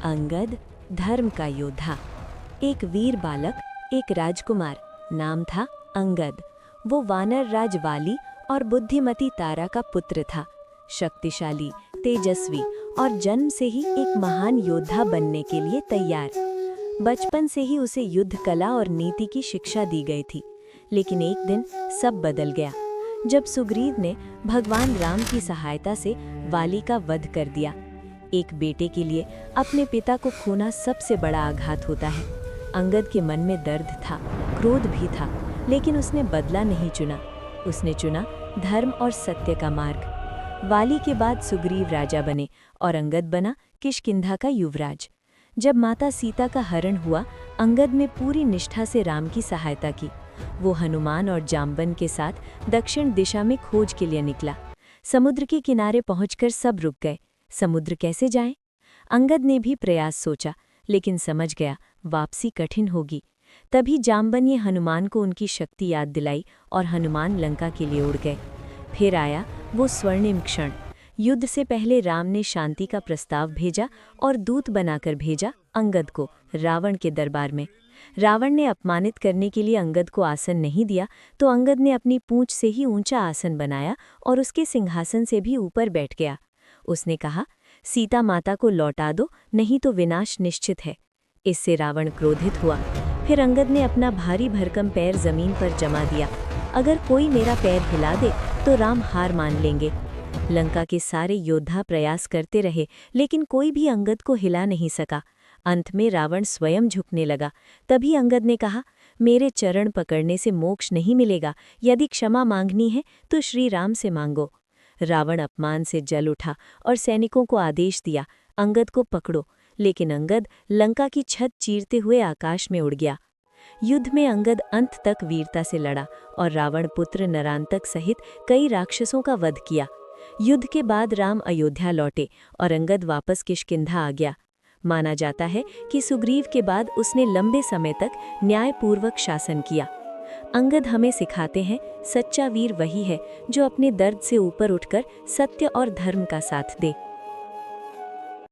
अंगद धर्म का योद्धा। एक वीर बालक, एक राजकुमार, नाम था अंगद। वो वानर राज वाली और बुद्धिमती तारा का पुत्र था। शक्तिशाली, तेजस्वी और जन्म से ही एक महान योद्धा बनने के लिए तैयार। बचपन से ही उसे युद्ध कला और नीति की शिक्षा दी गई थी। लेकिन एक दिन सब बदल गया जब सुग्रीव ने भगवान राम की सहायता से वाली का वध कर दिया। एक बेटे के लिए अपने पिता को खोना सबसे बड़ा आघात होता है। अंगद के मन में दर्द था, क्रोध भी था, लेकिन उसने बदला नहीं चुना। उसने चुना धर्म और सत्य का मार्ग। वाली के बाद सुग्रीव राजा बने और अंगद बना किष्किंधा का युवराज। जब माता सीता का हरण हुआ, अंगद ने पूरी निष्ठा से राम की सहायता की। वो हनुमान और जाम्बन के साथ दक्षिण दिशा में खोज के लिए निकला। समुद्र के किनारे पहुंचकर सब रुक गए। समुद्र कैसे जाएं? अंगद ने भी प्रयास सोचा, लेकिन समझ गया वापसी कठिन होगी। तभी जाम्बन ने हनुमान को उनकी शक्ति याद दिलाई और हनुमान लंका के लिए उड़ गए। फिर आया वो स्वर्णिम क्षण। युद्ध से पहले राम ने शांति का प्रस्ताव भेजा और दूत बनाकर भेजा अंगद को रावण के दरबार में। रावण ने अपमानित करने के लिए अंगद को आसन नहीं दिया, तो अंगद ने अपनी पूंछ से ही ऊंचा आसन बनाया और उसके सिंहासन से भी ऊपर बैठ गया। उसने कहा, सीता माता को लौटा दो, नहीं तो विनाश निश्चित है। इससे रावण क्रोधित हुआ। फिर अंगद ने अपना भारी भरकम पैर जमीन पर जमा दिया। अगर कोई मेरा पैर हिला दे तो राम हार मान लेंगे। लंका के सारे योद्धा प्रयास करते रहे, लेकिन कोई भी अंगद को हिला नहीं सका। अंत में रावण स्वयं झुकने लगा। तभी अंगद ने कहा, मेरे चरण पकड़ने से मोक्ष नहीं मिलेगा। यदि क्षमा मांगनी है तो श्री राम से मांगो। रावण अपमान से जल उठा और सैनिकों को आदेश दिया, अंगद को पकड़ो। लेकिन अंगद लंका की छत चीरते हुए आकाश में उड़ गया। युद्ध में अंगद अंत तक वीरता से लड़ा और रावण पुत्र नरांतक सहित कई राक्षसों का वध किया। युद्ध के बाद राम अयोध्या लौटे और अंगद वापस किष्किंधा आ गया। माना जाता है कि सुग्रीव के बाद उसने लंबे समय तक न्यायपूर्वक शासन किया। अंगद हमें सिखाते हैं, सच्चा वीर वही है जो अपने दर्द से ऊपर उठकर सत्य और धर्म का साथ दे।